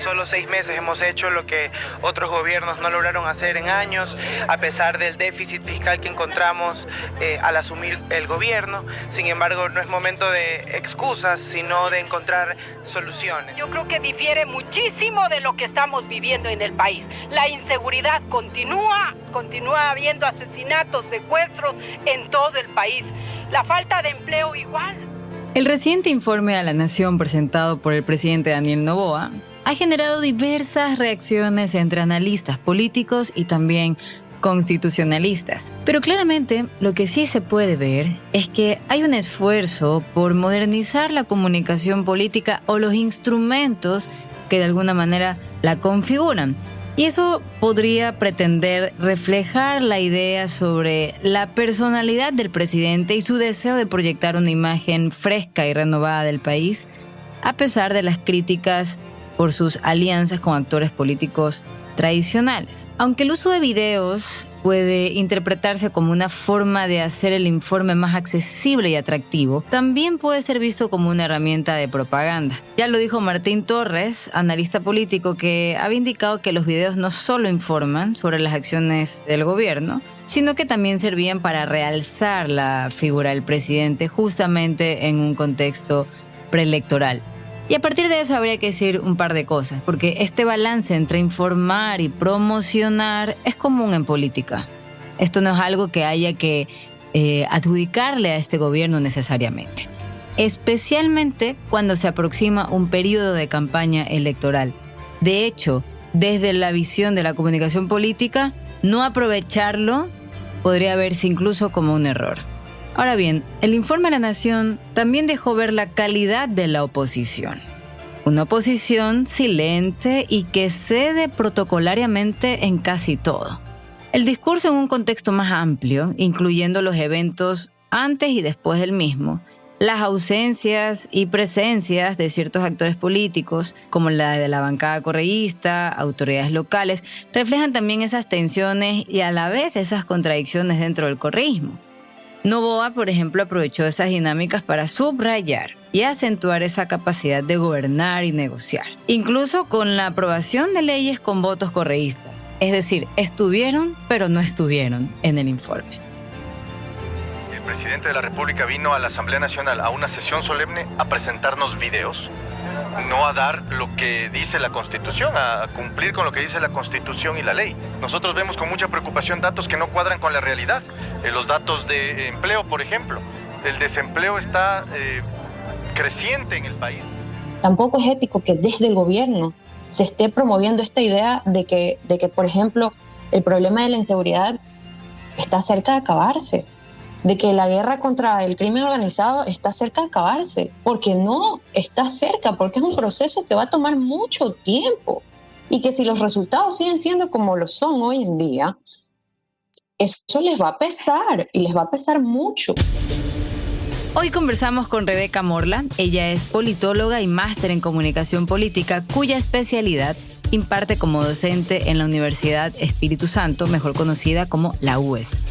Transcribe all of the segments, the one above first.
solo 6 meses hemos hecho lo que otros gobiernos no lograron hacer en años, a pesar del déficit fiscal que encontramos al asumir el gobierno. Sin embargo, no es momento de excusas, sino de encontrar soluciones. Yo creo que difiere muchísimo de lo que estamos viviendo en el país. La inseguridad continúa habiendo asesinatos, secuestros en todo el país. La falta de empleo igual. El reciente informe a la Nación presentado por el presidente Daniel Noboa ha generado diversas reacciones entre analistas políticos y también constitucionalistas. Pero claramente lo que sí se puede ver es que hay un esfuerzo por modernizar la comunicación política o los instrumentos que de alguna manera la configuran. Y eso podría pretender reflejar la idea sobre la personalidad del presidente y su deseo de proyectar una imagen fresca y renovada del país, a pesar de las críticas por sus alianzas con actores políticos tradicionales. Aunque el uso de videos puede interpretarse como una forma de hacer el informe más accesible y atractivo, también puede ser visto como una herramienta de propaganda. Ya lo dijo Martín Torres, analista político, que había indicado que los videos no solo informan sobre las acciones del gobierno, sino que también servían para realzar la figura del presidente justamente en un contexto preelectoral. Y a partir de eso habría que decir un par de cosas, porque este balance entre informar y promocionar es común en política. Esto no es algo que haya que adjudicarle a este gobierno necesariamente, especialmente cuando se aproxima un periodo de campaña electoral. De hecho, desde la visión de la comunicación política, no aprovecharlo podría verse incluso como un error. Ahora bien, el informe a la Nación también dejó ver la calidad de la oposición. Una oposición silente y que cede protocolariamente en casi todo. El discurso en un contexto más amplio, incluyendo los eventos antes y después del mismo, las ausencias y presencias de ciertos actores políticos, como la de la bancada correísta, autoridades locales, reflejan también esas tensiones y a la vez esas contradicciones dentro del correísmo. Noboa, por ejemplo, aprovechó esas dinámicas para subrayar y acentuar esa capacidad de gobernar y negociar, incluso con la aprobación de leyes con votos correístas. Es decir, estuvieron, pero no estuvieron en el informe. El presidente de la República vino a la Asamblea Nacional a una sesión solemne a presentarnos videos, no a dar lo que dice la Constitución, a cumplir con lo que dice la Constitución y la ley. Nosotros vemos con mucha preocupación datos que no cuadran con la realidad. Los datos de empleo, por ejemplo. El desempleo está creciente en el país. Tampoco es ético que desde el gobierno se esté promoviendo esta idea de que, por ejemplo, el problema de la inseguridad está cerca de acabarse, de que la guerra contra el crimen organizado está cerca de acabarse, porque no está cerca, porque es un proceso que va a tomar mucho tiempo y que si los resultados siguen siendo como lo son hoy en día, eso les va a pesar y les va a pesar mucho. Hoy conversamos con Rebeca Morla. Ella es politóloga y máster en comunicación política, cuya especialidad imparte como docente en la Universidad Espíritu Santo, mejor conocida como la UES.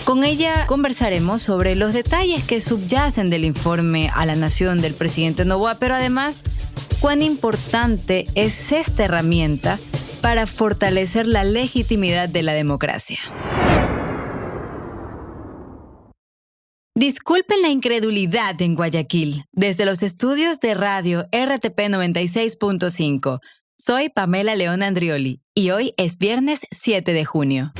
Con ella conversaremos sobre los detalles que subyacen del informe a la Nación del presidente Noboa, pero además, cuán importante es esta herramienta para fortalecer la legitimidad de la democracia. Disculpen la incredulidad en Guayaquil, desde los estudios de radio RTP 96.5. Soy Pamela León Andrioli y hoy es viernes 7 de junio.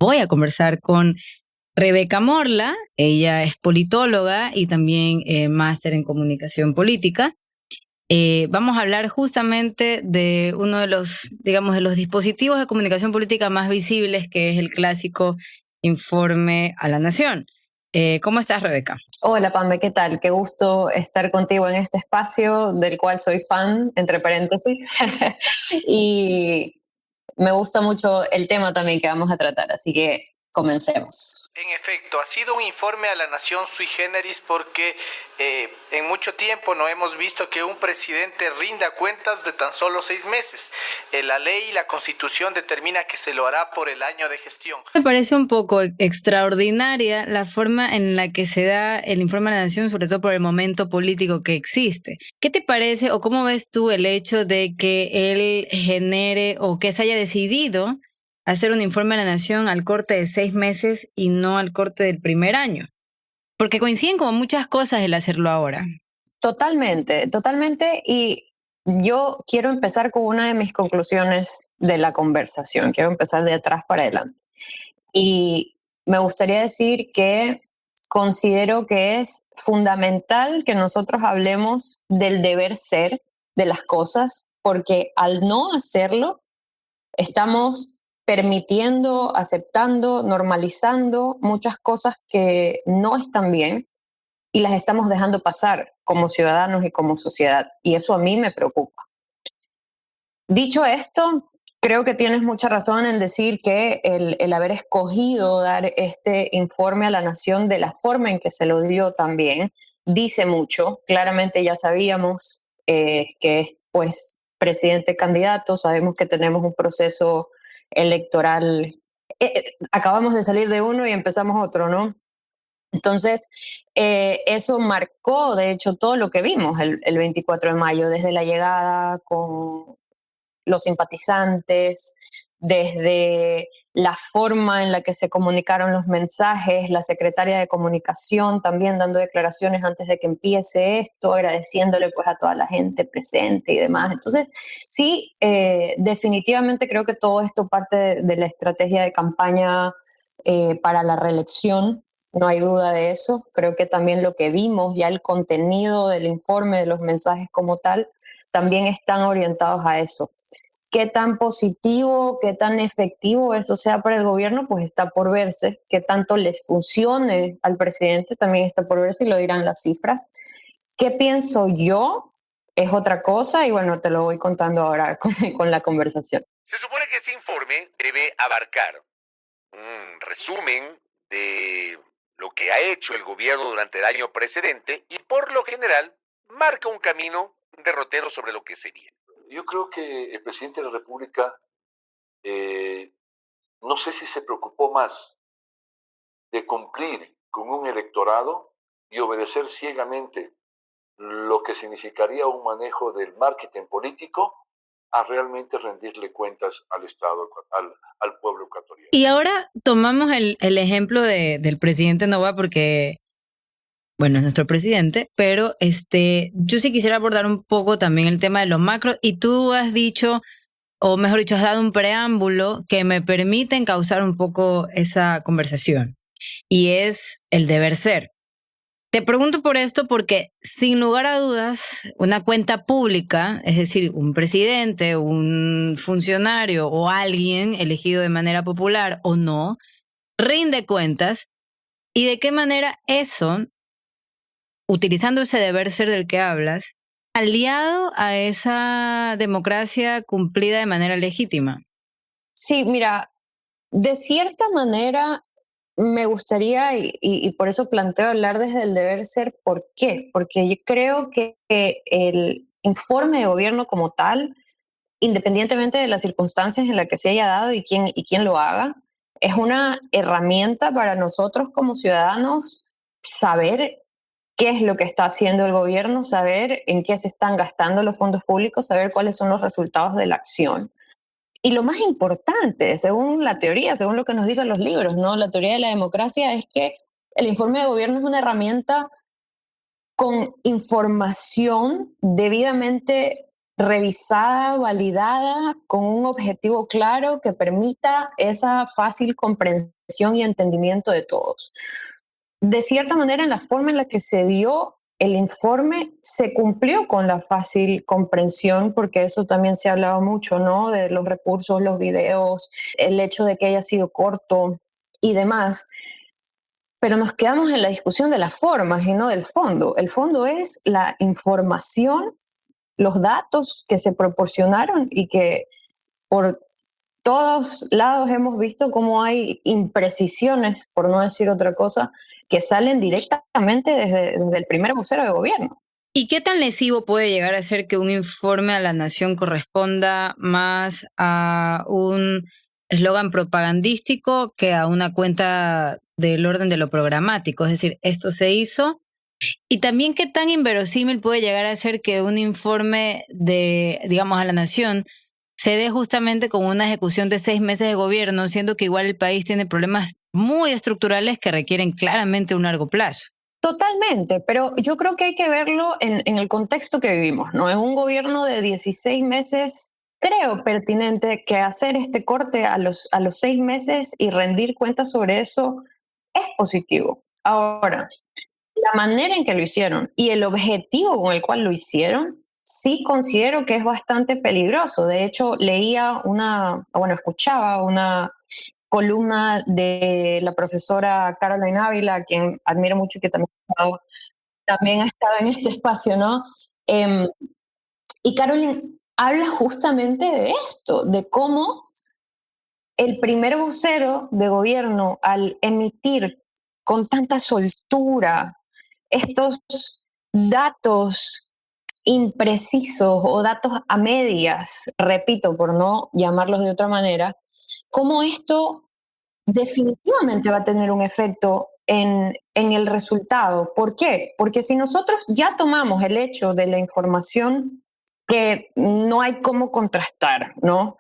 Voy a conversar con Rebeca Morla. Ella es politóloga y también máster en comunicación política. Vamos a hablar justamente de uno de los, digamos, de los dispositivos de comunicación política más visibles, que es el clásico informe a la Nación. ¿Cómo estás, Rebeca? Hola, Pambe, ¿qué tal? Qué gusto estar contigo en este espacio del cual soy fan, entre paréntesis. Y me gusta mucho el tema también que vamos a tratar, así que Comencemos. En efecto, ha sido un informe a la nación sui generis porque en mucho tiempo no hemos visto que un presidente rinda cuentas de tan solo 6 meses. La ley y la constitución determina que se lo hará por el año de gestión. Me parece un poco extraordinaria la forma en la que se da el informe a la nación, sobre todo por el momento político que existe. ¿Qué te parece o cómo ves tú el hecho de que él genere o que se haya decidido hacer un informe a la nación al corte de 6 meses y no al corte del primer año? Porque coinciden como muchas cosas el hacerlo ahora. Totalmente, totalmente. Y yo quiero empezar con una de mis conclusiones de la conversación. Quiero empezar de atrás para adelante. Y me gustaría decir que considero que es fundamental que nosotros hablemos del deber ser de las cosas, porque al no hacerlo, estamos permitiendo, aceptando, normalizando muchas cosas que no están bien y las estamos dejando pasar como ciudadanos y como sociedad. Y eso a mí me preocupa. Dicho esto, creo que tienes mucha razón en decir que el haber escogido dar este informe a la nación de la forma en que se lo dio también dice mucho. Claramente ya sabíamos que es pues presidente candidato, sabemos que tenemos un proceso electoral. Acabamos de salir de uno y empezamos otro, ¿no? Entonces, eso marcó, de hecho, todo lo que vimos el 24 de mayo, desde la llegada con los simpatizantes, desde la forma en la que se comunicaron los mensajes, la secretaria de comunicación también dando declaraciones antes de que empiece esto, agradeciéndole pues a toda la gente presente y demás. Entonces, sí, definitivamente creo que todo esto parte de la estrategia de campaña para la reelección. No hay duda de eso. Creo que también lo que vimos, ya el contenido del informe, de los mensajes como tal, también están orientados a eso. Qué tan positivo, qué tan efectivo eso sea para el gobierno, pues está por verse. Qué tanto les funcione al presidente también está por verse y lo dirán las cifras. ¿Qué pienso yo? Es otra cosa y bueno, te lo voy contando ahora con la conversación. Se supone que ese informe debe abarcar un resumen de lo que ha hecho el gobierno durante el año precedente y por lo general marca un camino derrotero sobre lo que se viene. Yo creo que el presidente de la República, no sé si se preocupó más de cumplir con un electorado y obedecer ciegamente lo que significaría un manejo del marketing político a realmente rendirle cuentas al Estado, al pueblo ecuatoriano. Y ahora tomamos el ejemplo del presidente Noboa porque, bueno, es nuestro presidente, pero yo sí quisiera abordar un poco también el tema de los macros y tú has dicho, o mejor dicho, has dado un preámbulo que me permite encauzar un poco esa conversación y es el deber ser. Te pregunto por esto porque, sin lugar a dudas, una cuenta pública, es decir, un presidente, un funcionario o alguien elegido de manera popular o no, rinde cuentas y de qué manera eso, utilizando ese deber ser del que hablas, aliado a esa democracia cumplida de manera legítima. Sí, mira, de cierta manera me gustaría, y por eso planteo hablar desde el deber ser, ¿por qué? Porque yo creo que el informe de gobierno como tal, independientemente de las circunstancias en las que se haya dado y quién lo haga, es una herramienta para nosotros como ciudadanos saber qué es lo que está haciendo el gobierno, saber en qué se están gastando los fondos públicos, saber cuáles son los resultados de la acción. Y lo más importante, según la teoría, según lo que nos dicen los libros, ¿no? La teoría de la democracia es que el informe de gobierno es una herramienta con información debidamente revisada, validada, con un objetivo claro que permita esa fácil comprensión y entendimiento de todos. De cierta manera, en la forma en la que se dio el informe se cumplió con la fácil comprensión, porque eso también se ha hablado mucho, ¿no? De los recursos, los videos, el hecho de que haya sido corto y demás. Pero nos quedamos en la discusión de las formas y no del fondo. El fondo es la información, los datos que se proporcionaron y que por todos lados hemos visto cómo hay imprecisiones, por no decir otra cosa, que salen directamente desde el primer vocero de gobierno. ¿Y qué tan lesivo puede llegar a ser que un informe a la nación corresponda más a un eslogan propagandístico que a una cuenta del orden de lo programático? Es decir, esto se hizo. Y también qué tan inverosímil puede llegar a ser que un informe de, digamos, a la nación se dé justamente con una ejecución de 6 meses de gobierno, siendo que igual el país tiene problemas muy estructurales que requieren claramente un largo plazo. Totalmente, pero yo creo que hay que verlo en el contexto que vivimos, ¿no? En un gobierno de 16 meses, creo pertinente que hacer este corte a los 6 meses y rendir cuentas sobre eso es positivo. Ahora, la manera en que lo hicieron y el objetivo con el cual lo hicieron, sí considero que es bastante peligroso. De hecho, escuchaba una columna de la profesora Caroline Ávila, a quien admiro mucho y que también ha estado en este espacio, ¿no? Y Caroline habla justamente de esto, de cómo el primer vocero de gobierno, al emitir con tanta soltura estos datos imprecisos o datos a medias, repito, por no llamarlos de otra manera, cómo esto definitivamente va a tener un efecto en el resultado. ¿Por qué? Porque si nosotros ya tomamos el hecho de la información que no hay cómo contrastar, ¿no?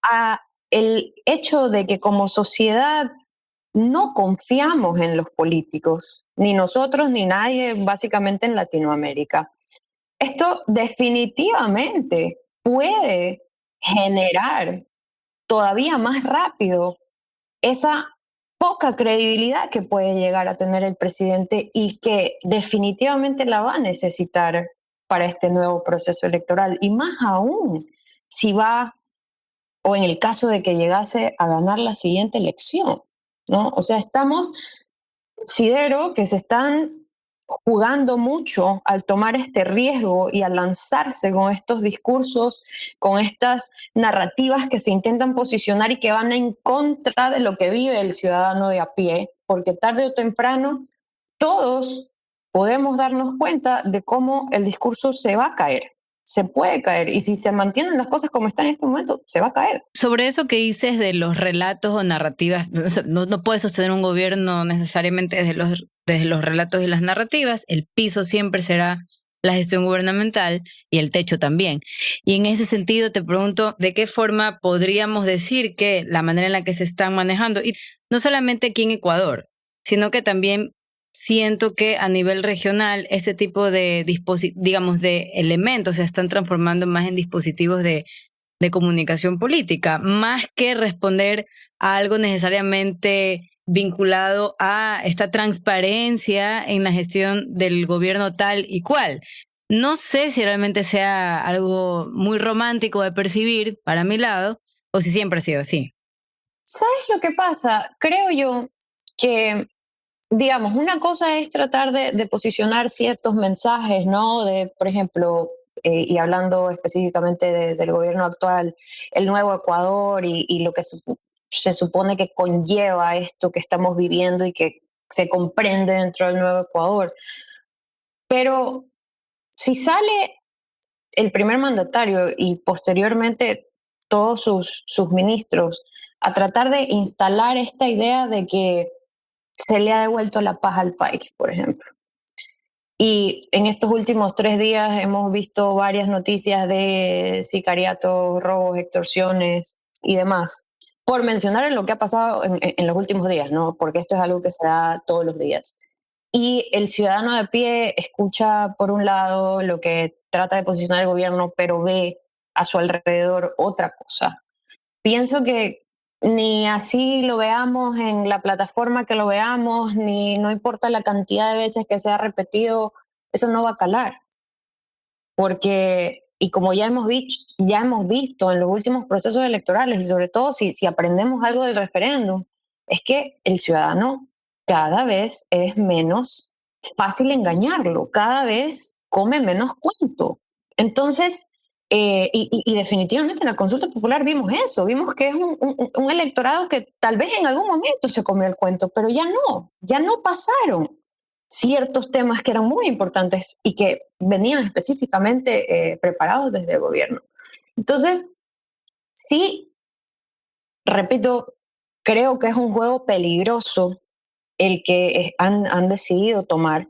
A el hecho de que como sociedad no confiamos en los políticos, ni nosotros ni nadie básicamente en Latinoamérica. Esto definitivamente puede generar todavía más rápido esa poca credibilidad que puede llegar a tener el presidente y que definitivamente la va a necesitar para este nuevo proceso electoral. Y más aún si va, o en el caso de que llegase a ganar la siguiente elección, ¿no? O sea, considero que se están jugando mucho al tomar este riesgo y al lanzarse con estos discursos, con estas narrativas que se intentan posicionar y que van en contra de lo que vive el ciudadano de a pie, porque tarde o temprano todos podemos darnos cuenta de cómo el discurso se va a caer. Se puede caer, y si se mantienen las cosas como están en este momento, se va a caer. Sobre eso que dices de los relatos o narrativas, no puede sostener un gobierno necesariamente desde los relatos y las narrativas. El piso siempre será la gestión gubernamental y el techo también. Y en ese sentido te pregunto, ¿de qué forma podríamos decir que la manera en la que se están manejando, y no solamente aquí en Ecuador, sino que también siento que a nivel regional este tipo de de elementos se están transformando más en dispositivos de comunicación política, más que responder a algo necesariamente vinculado a esta transparencia en la gestión del gobierno tal y cual? No sé si realmente sea algo muy romántico de percibir para mi lado o si siempre ha sido así. ¿Sabes lo que pasa? Creo yo que, digamos, una cosa es tratar de posicionar ciertos mensajes, ¿no? De, por ejemplo, y hablando específicamente del gobierno actual, el nuevo Ecuador y lo que se supone que conlleva esto que estamos viviendo y que se comprende dentro del nuevo Ecuador. Pero si sale el primer mandatario y posteriormente todos sus ministros a tratar de instalar esta idea de que se le ha devuelto la paz al país, por ejemplo. Y en estos últimos 3 días hemos visto varias noticias de sicariatos, robos, extorsiones y demás. Por mencionar lo que ha pasado en los últimos días, ¿no? Porque esto es algo que se da todos los días. Y el ciudadano de pie escucha, por un lado, lo que trata de posicionar el gobierno, pero ve a su alrededor otra cosa. Pienso que ni así lo veamos en la plataforma que lo veamos, ni no importa la cantidad de veces que sea repetido, eso no va a calar. Porque, y como ya hemos visto en los últimos procesos electorales, y sobre todo si aprendemos algo del referéndum, es que el ciudadano cada vez es menos fácil engañarlo, cada vez come menos cuento. Entonces, Y definitivamente en la consulta popular vimos eso, vimos que es un electorado que tal vez en algún momento se comió el cuento, pero ya no pasaron ciertos temas que eran muy importantes y que venían específicamente preparados desde el gobierno. Entonces, sí, repito, creo que es un juego peligroso el que han decidido tomar.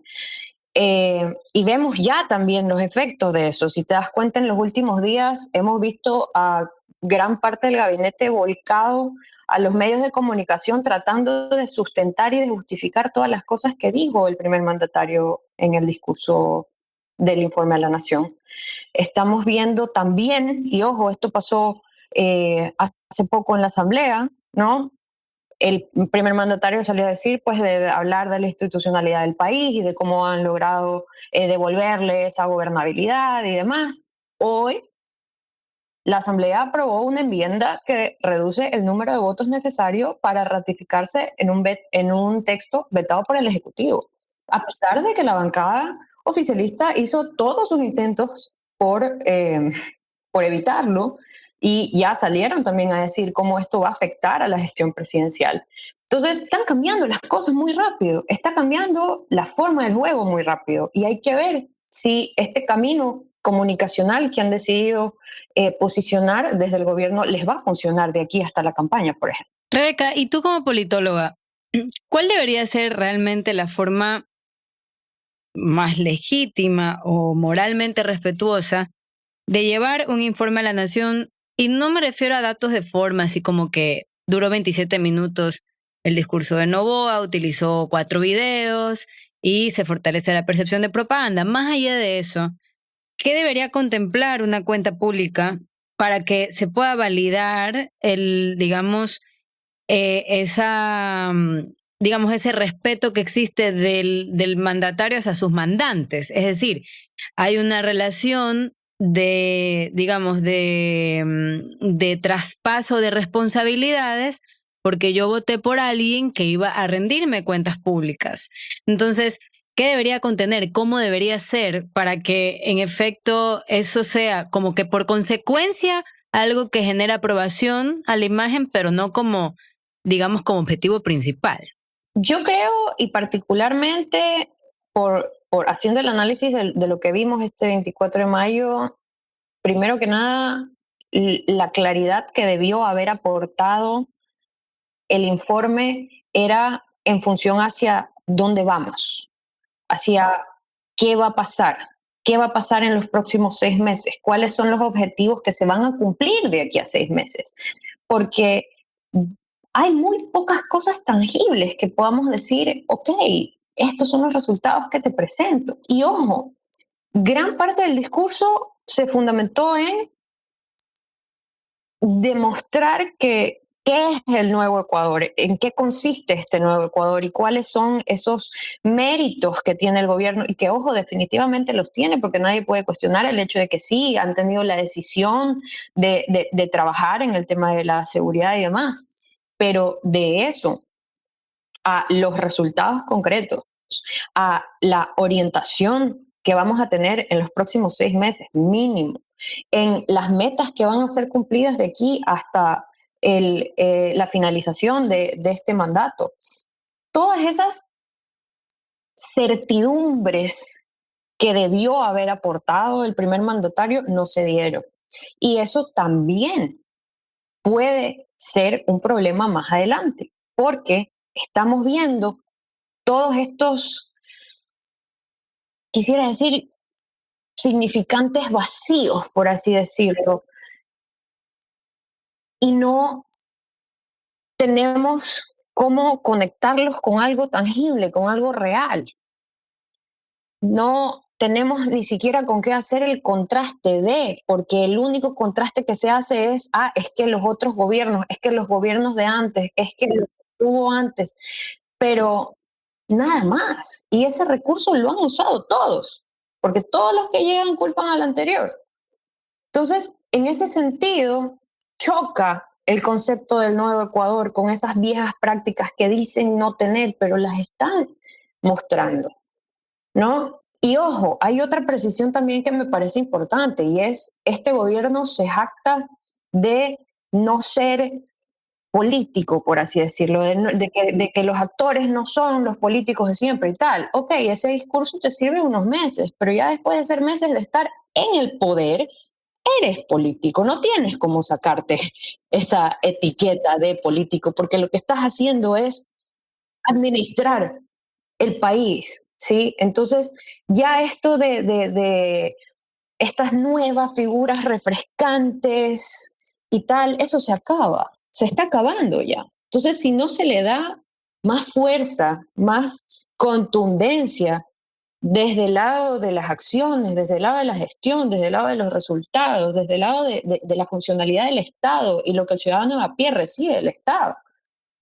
Y vemos ya también los efectos de eso. Si te das cuenta, en los últimos días hemos visto a gran parte del gabinete volcado a los medios de comunicación tratando de sustentar y de justificar todas las cosas que dijo el primer mandatario en el discurso del informe a la Nación. Estamos viendo también, y ojo, esto pasó hace poco en la Asamblea, ¿no? El primer mandatario salió a decir, pues, de hablar de la institucionalidad del país y de cómo han logrado devolverle esa gobernabilidad y demás. Hoy, la Asamblea aprobó una enmienda que reduce el número de votos necesario para ratificarse en un texto vetado por el Ejecutivo, a pesar de que la bancada oficialista hizo todos sus intentos por evitarlo, y ya salieron también a decir cómo esto va a afectar a la gestión presidencial. Entonces, están cambiando las cosas muy rápido, está cambiando la forma del juego muy rápido, y hay que ver si este camino comunicacional que han decidido posicionar desde el gobierno les va a funcionar de aquí hasta la campaña, por ejemplo. Rebeca, y tú como politóloga, ¿cuál debería ser realmente la forma más legítima o moralmente respetuosa de llevar un informe a la Nación? Y no me refiero a datos de forma, así como que duró 27 minutos el discurso de Noboa, utilizó 4 videos y se fortalece la percepción de propaganda. Más allá de eso, ¿qué debería contemplar una cuenta pública para que se pueda validar digamos, digamos, ese respeto que existe del mandatario hacia sus mandantes? Es decir, hay una relación digamos, de traspaso de responsabilidades porque yo voté por alguien que iba a rendirme cuentas públicas. Entonces, ¿qué debería contener? ¿Cómo debería ser para que en efecto eso sea como que por consecuencia algo que genera aprobación a la imagen, pero no como, digamos, como objetivo principal? Yo creo, y particularmente por haciendo el análisis de lo que vimos este 24 de mayo, primero que nada, la claridad que debió haber aportado el informe era en función hacia dónde vamos, hacia qué va a pasar en los próximos 6 meses, cuáles son los objetivos que se van a cumplir de aquí a 6 meses, porque hay muy pocas cosas tangibles que podamos decir, ok, estos son los resultados que te presento. Y ojo, gran parte del discurso se fundamentó en demostrar qué es el nuevo Ecuador, en qué consiste este nuevo Ecuador y cuáles son esos méritos que tiene el gobierno y que, ojo, definitivamente los tiene, porque nadie puede cuestionar el hecho de que sí, han tenido la decisión de trabajar en el tema de la seguridad y demás, pero de eso a los resultados concretos, a la orientación que vamos a tener en los próximos 6 meses mínimo, en las metas que van a ser cumplidas de aquí hasta la finalización de este mandato. Todas esas certidumbres que debió haber aportado el primer mandatario no se dieron. Y eso también puede ser un problema más adelante, porque estamos viendo todos estos, quisiera decir, significantes vacíos, por así decirlo, y no tenemos cómo conectarlos con algo tangible, con algo real. No tenemos ni siquiera con qué hacer el contraste porque el único contraste que se hace es que los otros gobiernos, es que los gobiernos de antes, es que lo que hubo antes, pero nada más. Y ese recurso lo han usado todos, porque todos los que llegan culpan al anterior. Entonces, en ese sentido, choca el concepto del nuevo Ecuador con esas viejas prácticas que dicen no tener, pero las están mostrando, ¿no? Y ojo, hay otra precisión también que me parece importante y es, este gobierno se jacta de no ser político, por así decirlo, de que los actores no son los políticos de siempre y tal. Ok, ese discurso te sirve unos meses, pero ya después de ser meses de estar en el poder, eres político, no tienes cómo sacarte esa etiqueta de político, porque lo que estás haciendo es administrar el país, ¿sí? Entonces, ya esto de estas nuevas figuras refrescantes y tal, eso se acaba, se está acabando ya. Entonces, si no se le da más fuerza, más contundencia desde el lado de las acciones, desde el lado de la gestión, desde el lado de los resultados, desde el lado de la funcionalidad del Estado y lo que el ciudadano a pie recibe del Estado,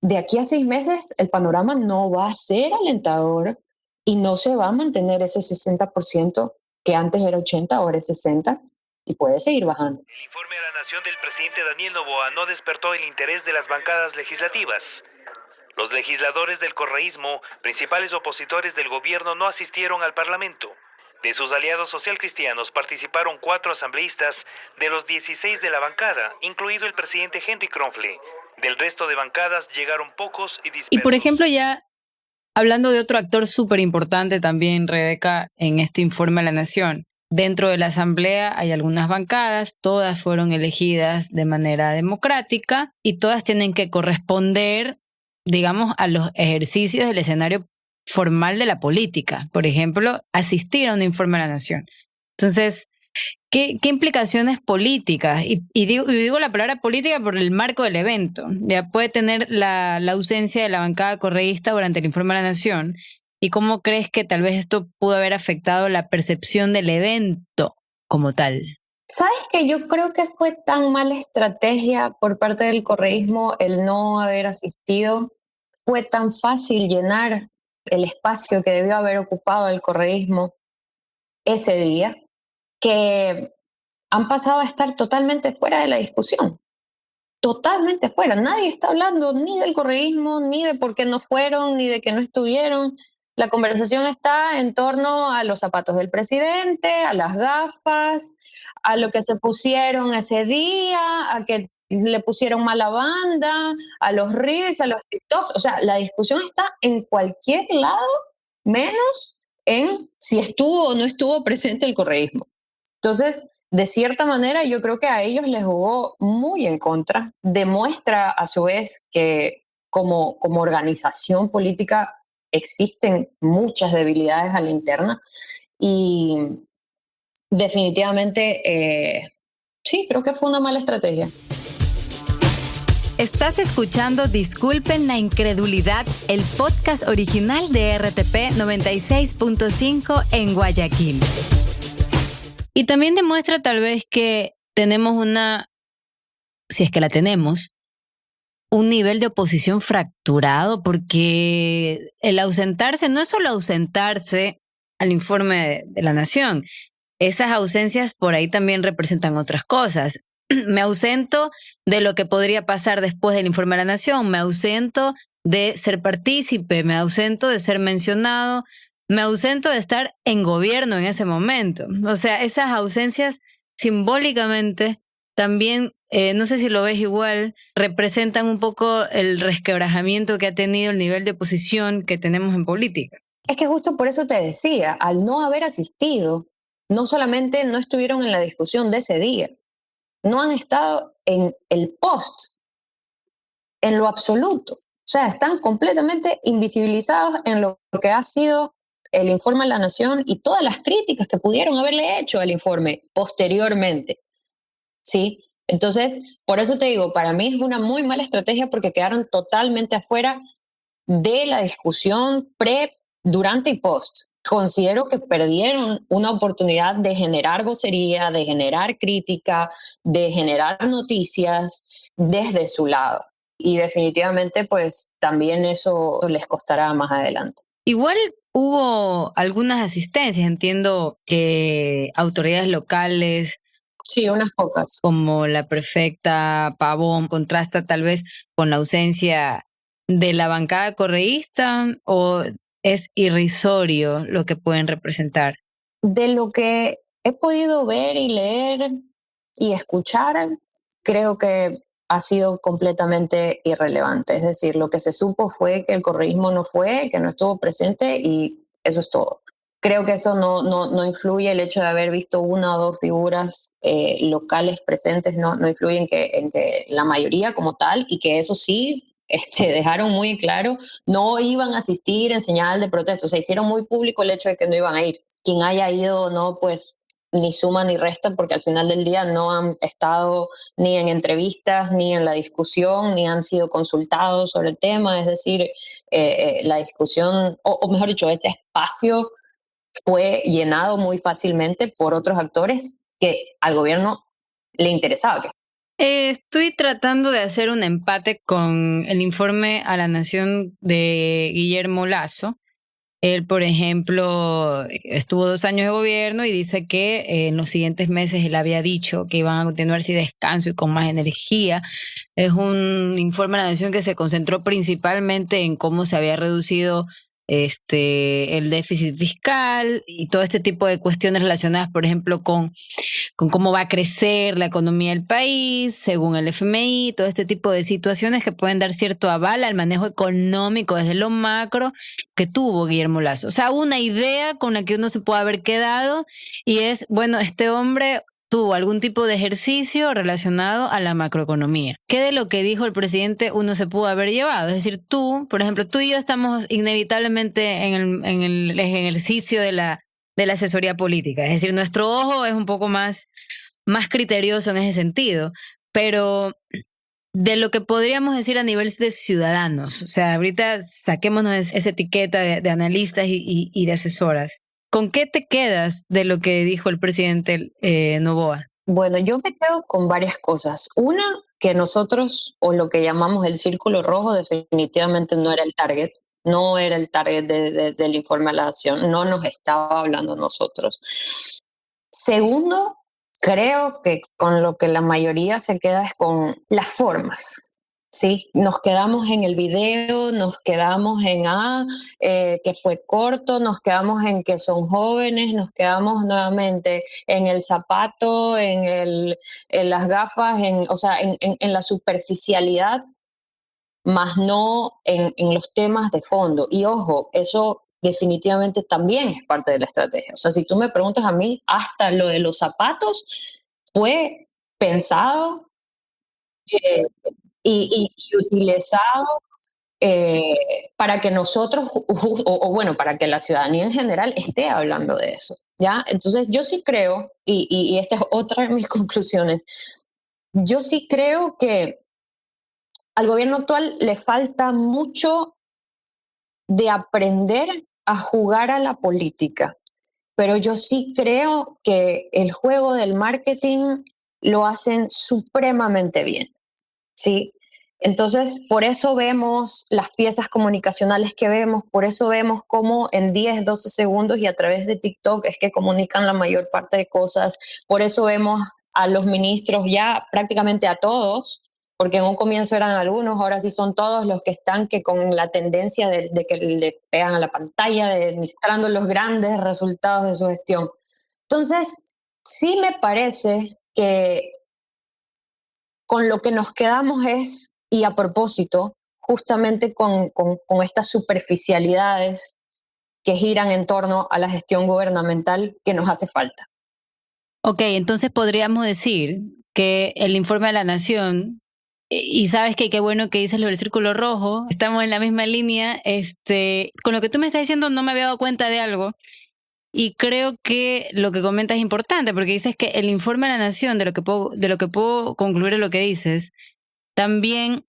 de aquí a 6 meses el panorama no va a ser alentador y no se va a mantener ese 60% que antes era 80, ahora es 60 y puede seguir bajando. El informe a la Nación del presidente Daniel Noboa no despertó el interés de las bancadas legislativas. Los legisladores del correísmo, principales opositores del gobierno, no asistieron al Parlamento. De sus aliados socialcristianos participaron 4 asambleístas de los 16 de la bancada, incluido el presidente Henry Kronfle. Del resto de bancadas llegaron pocos y dispersos. Y por ejemplo, ya hablando de otro actor súper importante también, Rebeca, en este informe a la Nación, dentro de la Asamblea hay algunas bancadas, todas fueron elegidas de manera democrática y todas tienen que corresponder, digamos, a los ejercicios del escenario formal de la política. Por ejemplo, asistir a un informe a la Nación. Entonces, ¿qué implicaciones políticas? Y digo la palabra política por el marco del evento. Ya puede tener la ausencia de la bancada correísta durante el informe a la Nación. ¿Y cómo crees que tal vez esto pudo haber afectado la percepción del evento como tal? ¿Sabes que yo creo que fue tan mala estrategia por parte del correísmo el no haber asistido? Fue tan fácil llenar el espacio que debió haber ocupado el correísmo ese día, que han pasado a estar totalmente fuera de la discusión. Totalmente fuera. Nadie está hablando ni del correísmo, ni de por qué no fueron, ni de que no estuvieron. La conversación está en torno a los zapatos del presidente, a las gafas, a lo que se pusieron ese día, a que le pusieron mala banda, a los reels, a los TikToks. O sea, la discusión está en cualquier lado, menos en si estuvo o no estuvo presente el correísmo. Entonces, de cierta manera, yo creo que a ellos les jugó muy en contra. Demuestra a su vez que como organización política existen muchas debilidades a la interna y definitivamente sí, creo que fue una mala estrategia. Estás escuchando Disculpen la Incredulidad, el podcast original de RTP 96.5 en Guayaquil. Y también demuestra tal vez que tenemos si es que la tenemos, un nivel de oposición fracturado, porque el ausentarse no es solo ausentarse al informe de la Nación. Esas ausencias por ahí también representan otras cosas. Me ausento de lo que podría pasar después del informe de la Nación, me ausento de ser partícipe, me ausento de ser mencionado, me ausento de estar en gobierno en ese momento. O sea, esas ausencias simbólicamente también, no sé si lo ves igual, representan un poco el resquebrajamiento que ha tenido el nivel de oposición que tenemos en política. Es que justo por eso te decía, al no haber asistido, no solamente no estuvieron en la discusión de ese día, no han estado en el post, en lo absoluto. O sea, están completamente invisibilizados en lo que ha sido el informe de la Nación y todas las críticas que pudieron haberle hecho al informe posteriormente. ¿Sí? Entonces, por eso te digo, para mí es una muy mala estrategia porque quedaron totalmente afuera de la discusión pre, durante y post. Considero que perdieron una oportunidad de generar vocería, de generar crítica, de generar noticias desde su lado. Y definitivamente, pues, también eso les costará más adelante. Igual hubo algunas asistencias, entiendo que autoridades locales, sí, unas pocas, como la prefecta Pavón, contrasta tal vez con la ausencia de la bancada correísta, o es irrisorio lo que pueden representar. De lo que he podido ver y leer y escuchar, creo que ha sido completamente irrelevante. Es decir, lo que se supo fue que el correísmo no fue, que no estuvo presente y eso es todo. Creo que eso no influye, el hecho de haber visto una o dos figuras locales presentes, no influye en que la mayoría como tal, y que eso sí dejaron muy claro, no iban a asistir en señal de protesta. O sea, hicieron muy público el hecho de que no iban a ir. Quien haya ido o no, pues ni suma ni resta, porque al final del día no han estado ni en entrevistas, ni en la discusión, ni han sido consultados sobre el tema. Es decir, la discusión, o mejor dicho, ese espacio fue llenado muy fácilmente por otros actores que al gobierno le interesaba. Estoy tratando de hacer un empate con el informe a la Nación de Guillermo Lasso. Él, por ejemplo, estuvo 2 años de gobierno y dice que en los siguientes meses él había dicho que iban a continuar sin descanso y con más energía. Es un informe a la Nación que se concentró principalmente en cómo se había reducido el déficit fiscal y todo este tipo de cuestiones relacionadas, por ejemplo, con cómo va a crecer la economía del país, según el FMI, todo este tipo de situaciones que pueden dar cierto aval al manejo económico desde lo macro que tuvo Guillermo Lasso. O sea, una idea con la que uno se puede haber quedado y es, bueno, este hombre tuvo algún tipo de ejercicio relacionado a la macroeconomía. ¿Qué de lo que dijo el presidente uno se pudo haber llevado? Es decir, tú, por ejemplo, tú y yo estamos inevitablemente en el ejercicio de la asesoría política. Es decir, nuestro ojo es un poco más criterioso en ese sentido, pero de lo que podríamos decir a nivel de ciudadanos, o sea, ahorita saquémonos esa etiqueta de analistas y de asesoras. ¿Con qué te quedas de lo que dijo el presidente Noboa? Bueno, yo me quedo con varias cosas. Una, que nosotros, o lo que llamamos el círculo rojo, definitivamente no era el target. No era el target del informe a la nación, no nos estaba hablando nosotros. Segundo, creo que con lo que la mayoría se queda es con las formas. Sí, nos quedamos en el video, nos quedamos en que fue corto, nos quedamos en que son jóvenes, nos quedamos nuevamente en el zapato, en las gafas, o sea, en la superficialidad, más no en los temas de fondo. Y ojo, eso definitivamente también es parte de la estrategia. O sea, si tú me preguntas a mí, hasta lo de los zapatos fue pensado y utilizado para que nosotros, o bueno, para que la ciudadanía en general esté hablando de eso, ¿ya? Entonces yo sí creo, y esta es otra de mis conclusiones, yo sí creo que al gobierno actual le falta mucho de aprender a jugar a la política, pero yo sí creo que el juego del marketing lo hacen supremamente bien, ¿sí? Entonces, por eso vemos las piezas comunicacionales que vemos, por eso vemos cómo en 10, 12 segundos y a través de TikTok es que comunican la mayor parte de cosas, por eso vemos a los ministros ya prácticamente a todos, porque en un comienzo eran algunos, ahora sí son todos los que están que con la tendencia de que le pegan a la pantalla, mostrando los grandes resultados de su gestión. Entonces, sí me parece que con lo que nos quedamos es, y a propósito, justamente con estas superficialidades que giran en torno a la gestión gubernamental que nos hace falta. Ok, entonces podríamos decir que el informe de la Nación, y sabes que qué bueno que dices lo del círculo rojo, estamos en la misma línea, con lo que tú me estás diciendo no me había dado cuenta de algo, y creo que lo que comentas es importante, porque dices que el informe de la Nación, de lo que puedo concluir de lo que dices, también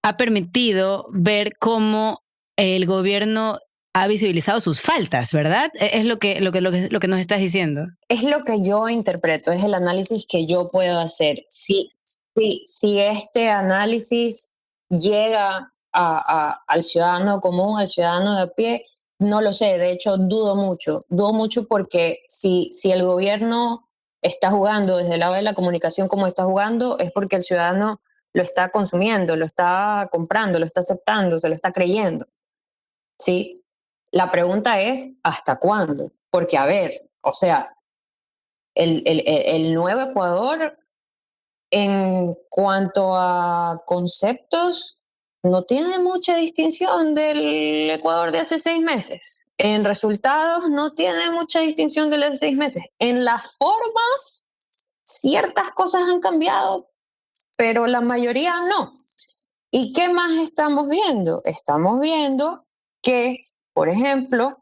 ha permitido ver cómo el gobierno ha visibilizado sus faltas, ¿verdad? Es lo que nos estás diciendo. Es lo que yo interpreto, es el análisis que yo puedo hacer. Si este análisis llega al ciudadano común, al ciudadano de a pie, no lo sé. De hecho, dudo mucho porque si el gobierno está jugando desde el lado de la comunicación como está jugando, es porque el ciudadano lo está consumiendo, lo está comprando, lo está aceptando, se lo está creyendo, ¿sí? La pregunta es, ¿hasta cuándo? Porque, a ver, O sea, el nuevo Ecuador, en cuanto a conceptos, no tiene mucha distinción del Ecuador de hace 6 meses. En resultados, no tiene mucha distinción de los 6 meses. En las formas, ciertas cosas han cambiado, pero la mayoría no. ¿Y qué más estamos viendo? Estamos viendo que, por ejemplo,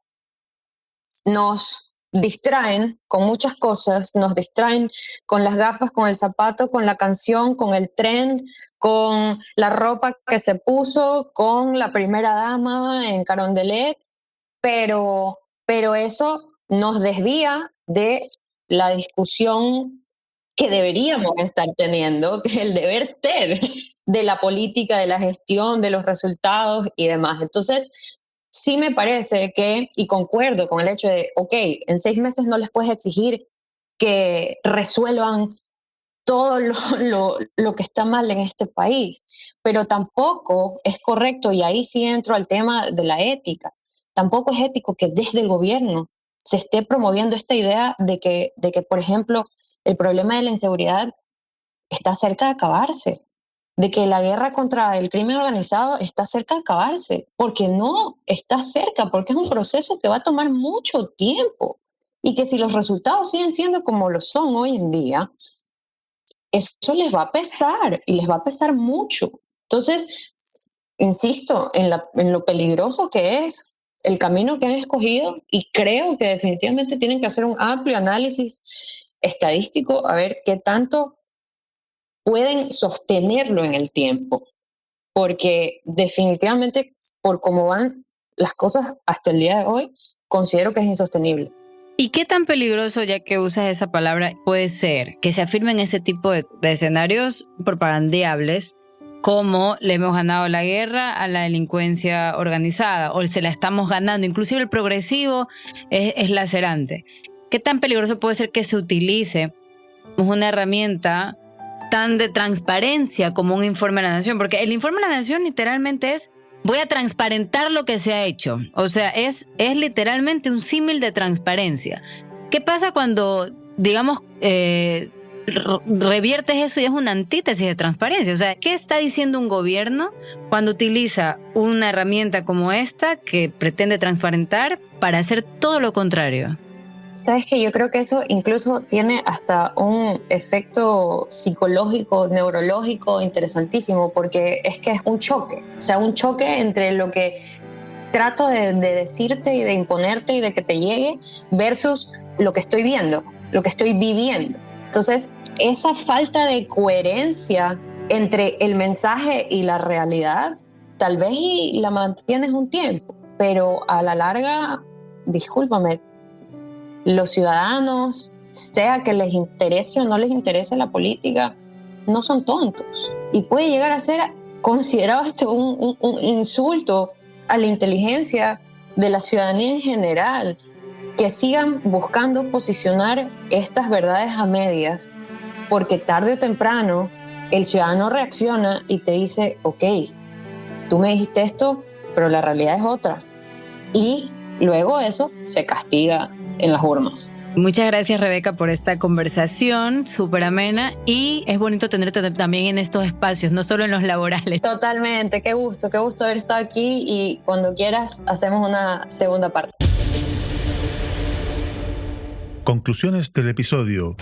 nos distraen con muchas cosas, nos distraen con las gafas, con el zapato, con la canción, con el trend, con la ropa que se puso, con la primera dama en Carondelet, pero eso nos desvía de la discusión que deberíamos estar teniendo, que es el deber ser de la política, de la gestión, de los resultados y demás. Entonces, sí me parece que, y concuerdo con el hecho de, ok, en 6 meses no les puedes exigir que resuelvan todo lo que está mal en este país, pero tampoco es correcto, y ahí sí entro al tema de la ética, tampoco es ético que desde el gobierno se esté promoviendo esta idea de que, por ejemplo, el problema de la inseguridad está cerca de acabarse, de que la guerra contra el crimen organizado está cerca de acabarse, porque no está cerca, porque es un proceso que va a tomar mucho tiempo y que si los resultados siguen siendo como lo son hoy en día, eso les va a pesar y les va a pesar mucho. Entonces, insisto en lo peligroso que es el camino que han escogido y creo que definitivamente tienen que hacer un amplio análisis estadístico a ver qué tanto pueden sostenerlo en el tiempo, porque definitivamente por cómo van las cosas hasta el día de hoy, considero que es insostenible. ¿Y qué tan peligroso, ya que usas esa palabra, puede ser que se afirmen ese tipo de escenarios propagandeables como le hemos ganado la guerra a la delincuencia organizada o se la estamos ganando? Inclusive el progresivo es lacerante. ¿Qué tan peligroso puede ser que se utilice una herramienta tan de transparencia como un informe de la Nación? Porque el informe de la Nación literalmente es: voy a transparentar lo que se ha hecho. O sea, es literalmente un símil de transparencia. ¿Qué pasa cuando, digamos, reviertes eso y es una antítesis de transparencia? O sea, ¿qué está diciendo un gobierno cuando utiliza una herramienta como esta que pretende transparentar para hacer todo lo contrario? Sabes que yo creo que eso incluso tiene hasta un efecto psicológico, neurológico interesantísimo, porque es que es un choque, o sea, un choque entre lo que trato de decirte y de imponerte y de que te llegue versus lo que estoy viendo, lo que estoy viviendo. Entonces, esa falta de coherencia entre el mensaje y la realidad, tal vez y la mantienes un tiempo, pero a la larga, discúlpame, los ciudadanos, sea que les interese o no les interese la política, no son tontos. Y puede llegar a ser considerado esto un insulto a la inteligencia de la ciudadanía en general, que sigan buscando posicionar estas verdades a medias, porque tarde o temprano el ciudadano reacciona y te dice, ok, tú me dijiste esto, pero la realidad es otra. Y luego eso se castiga en las urnas. Muchas gracias, Rebeca, por esta conversación súper amena, y es bonito tenerte también en estos espacios, no solo en los laborales. Totalmente, qué gusto haber estado aquí, y cuando quieras hacemos una segunda parte. Conclusiones del episodio.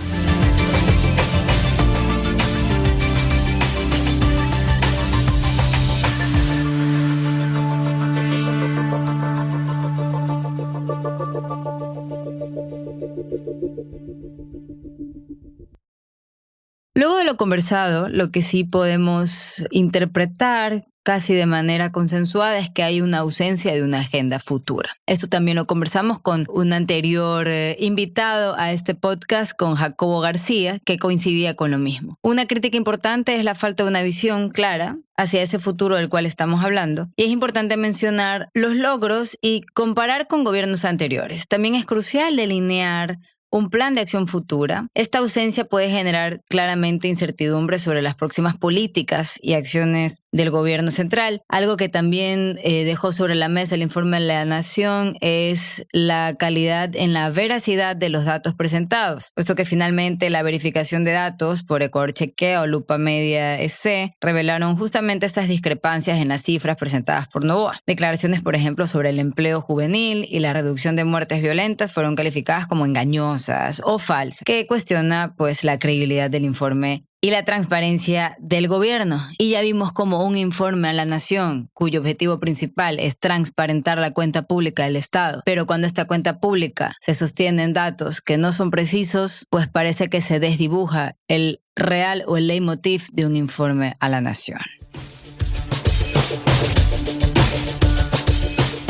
Luego de lo conversado, lo que sí podemos interpretar casi de manera consensuada es que hay una ausencia de una agenda futura. Esto también lo conversamos con un anterior invitado a este podcast, con Jacobo García, que coincidía con lo mismo. Una crítica importante es la falta de una visión clara hacia ese futuro del cual estamos hablando. Y es importante mencionar los logros y comparar con gobiernos anteriores. También es crucial delinear un plan de acción futura, esta ausencia puede generar claramente incertidumbre sobre las próximas políticas y acciones del gobierno central. Algo que también dejó sobre la mesa el informe de la Nación es la calidad en la veracidad de los datos presentados, puesto que finalmente la verificación de datos por Ecuador Chequea o Lupa Media SC revelaron justamente estas discrepancias en las cifras presentadas por Noboa. Declaraciones, por ejemplo, sobre el empleo juvenil y la reducción de muertes violentas fueron calificadas como engañosas o falsas, que cuestiona pues la credibilidad del informe y la transparencia del gobierno. Y ya vimos como un informe a la Nación, cuyo objetivo principal es transparentar la cuenta pública del Estado. Pero cuando esta cuenta pública se sostiene en datos que no son precisos, pues parece que se desdibuja el real o el leitmotiv de un informe a la Nación.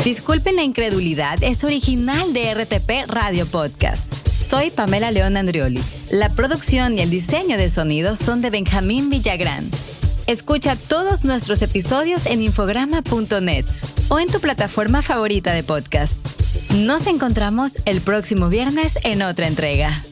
Disculpen la incredulidad, es original de RTP Radio Podcast. Soy Pamela León Andrioli. La producción y el diseño de sonido son de Benjamín Villagrán. Escucha todos nuestros episodios en infograma.net o en tu plataforma favorita de podcast. Nos encontramos el próximo viernes en otra entrega.